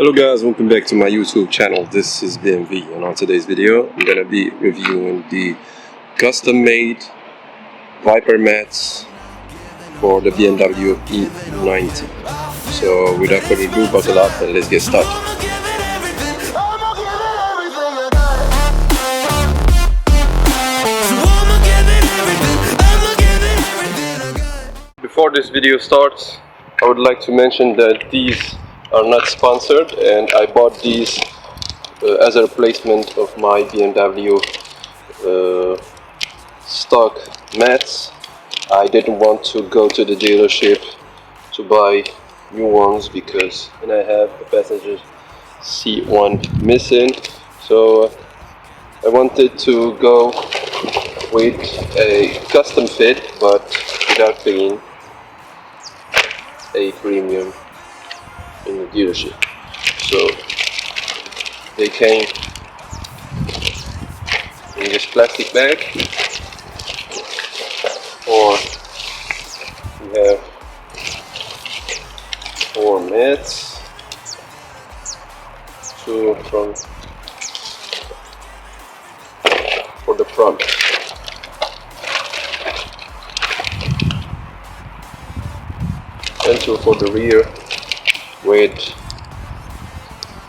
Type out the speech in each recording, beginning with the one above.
Hello guys, welcome back to my YouTube channel. This is BMV, and on today's video I'm gonna be reviewing the custom made Vipermats for the BMW E90. So without further ado, buckle up and let's get started. Before this video starts, I would like to mention that these are not sponsored, and I bought these as a replacement of my BMW stock mats. I didn't want to go to the dealership to buy new ones because I have the passenger seat one missing, so I wanted to go with a custom fit but without paying a premium in the dealership. So they came in this plastic bag, or we have 4 mats, 2 for the front, and 2 for the rear, with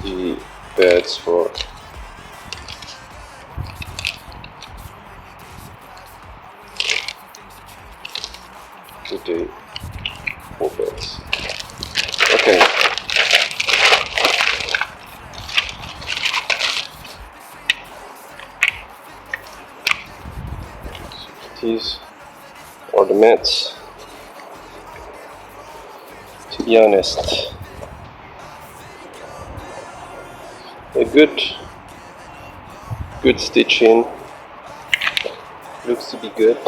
the pads for the 4 pads. Okay. So these are the mats. To be honest, a good stitching, looks to be good.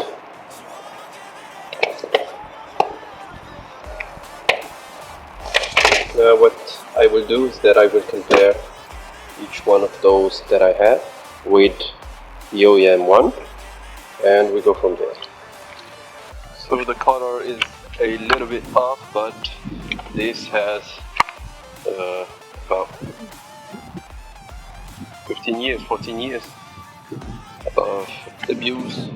Now what I will do is that I will compare each one of those that I have with the OEM one, and we go from there. So the color is a little bit off, but this has about 14 years of abuse,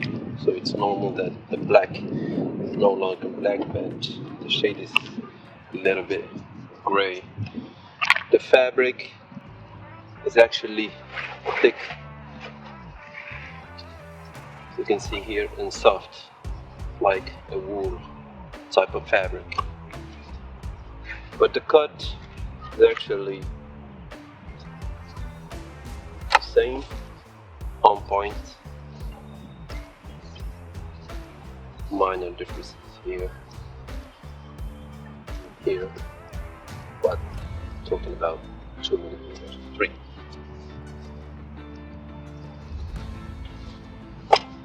so it's normal that the black is no longer black, but the shade is a little bit gray. The fabric is actually thick, as you can see here, and soft, like a wool type of fabric. But the cut is actually the same, on point. Minor differences here, but talking about 2 millimeters, 3.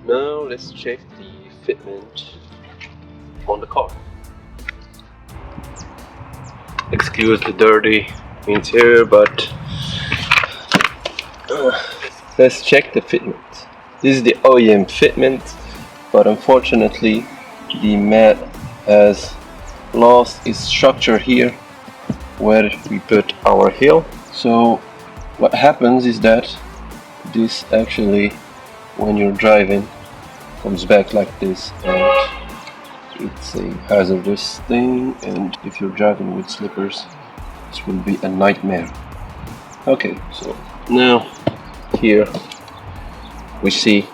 Now let's check the fitment on the car. Excuse the dirty interior, but let's check the fitment. This is the OEM fitment, but unfortunately the mat has lost its structure here where we put our heel. So what happens is that this actually, when you're driving, comes back like this, and it's a hazardous thing, and if you're driving with slippers, this will be a nightmare. Okay, so now here we see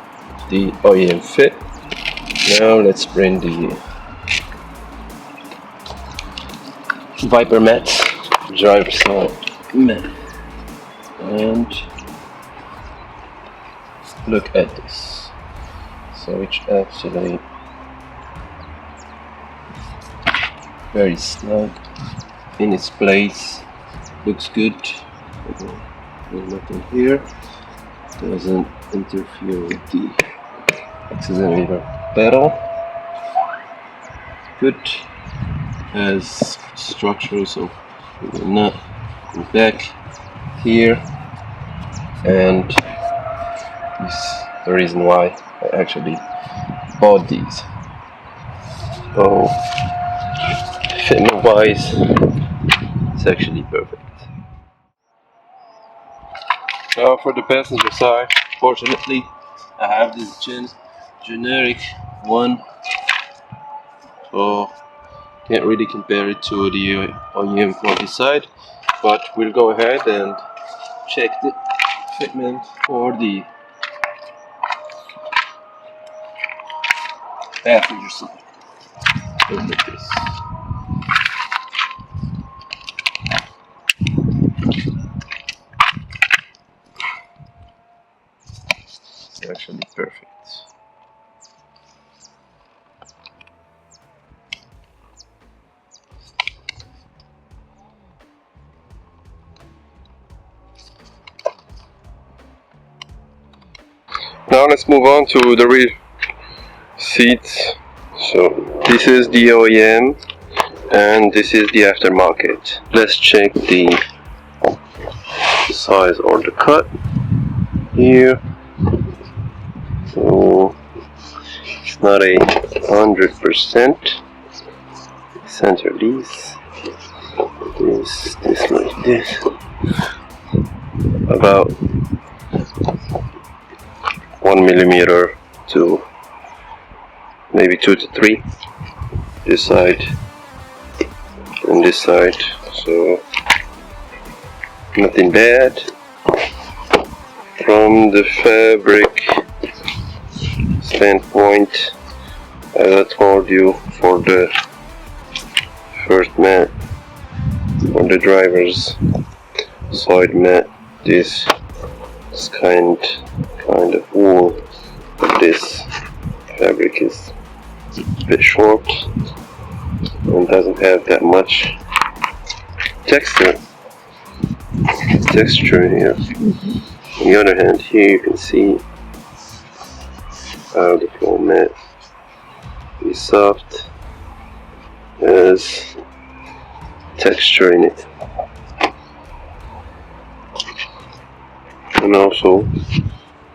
the OEM fit. Now let's bring the Vipermats driver side mat and look at this. So it's actually very snug in its place, looks good. There's nothing here, doesn't interfere with the accelerator pedal. Good, has structure, so we will not go back here, and this is the reason why I actually bought these. So fitment wise, it's actually perfect. Now for the passenger side, fortunately I have this generic one, so can't really compare it to the OEM quality side, but we'll go ahead and check the fitment for the passenger side. Look at this. It's actually perfect. Now let's move on to the rear seats. So this is the OEM and this is the aftermarket. Let's check the size or the cut here. So it's not 100%. Center these. This like this. About 1 millimeter to maybe 2 to 3. This side and this side. So nothing bad. From the fabric standpoint, as I told you, for the first mat, for the driver's side mat, this is kind of wool. This fabric is a bit short and doesn't have that much texture here. On the other hand, here you can see how the floor mat is soft, has texture in it, and also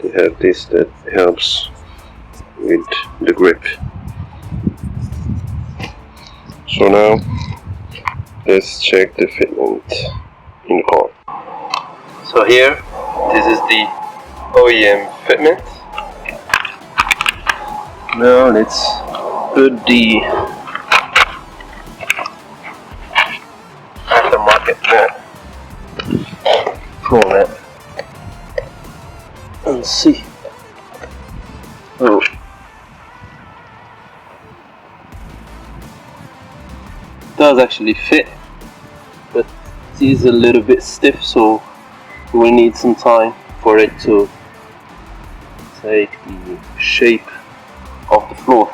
they have this that helps with the grip. So now let's check the fitment in the car. So here, this is the OEM fitment. Now let's put the aftermarket mat, floor mat, and see. Oh, it does actually fit, but it is a little bit stiff, so we'll need some time for it to take the shape of the floor.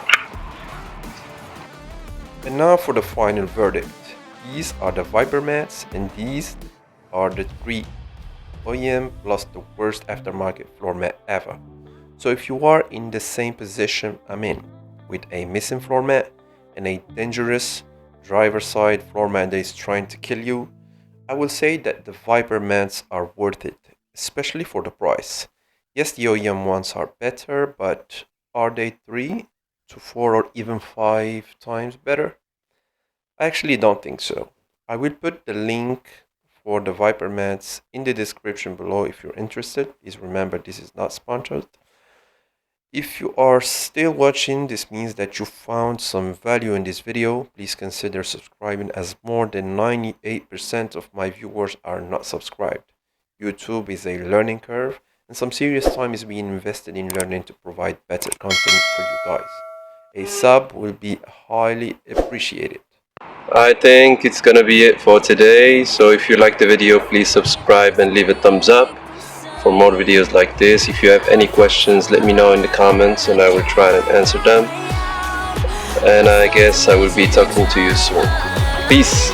And now for the final verdict. These are the Vipermats and these are the 3 OEM plus the worst aftermarket floor mat ever. So if you are in the same position I'm in, with a missing floor mat and a dangerous driver side floor mat that is trying to kill you, I will say that the Vipermats are worth it, especially for the price. Yes, the OEM ones are better, but are they 3 to 4 or even 5 times better? I actually don't think so. I will put the link for the Vipermats in the description below if you're interested. Please remember, this is not sponsored. If you are still watching, this means that you found some value in this video. Please consider subscribing, as more than 98% of my viewers are not subscribed. YouTube is a learning curve and some serious time is being invested in learning to provide better content for you guys. A sub will be highly appreciated. I think it's gonna be it for today. So if you like the video, please subscribe and leave a thumbs up for more videos like this. If you have any questions, let me know in the comments and I will try and answer them. And I guess I will be talking to you soon. Peace.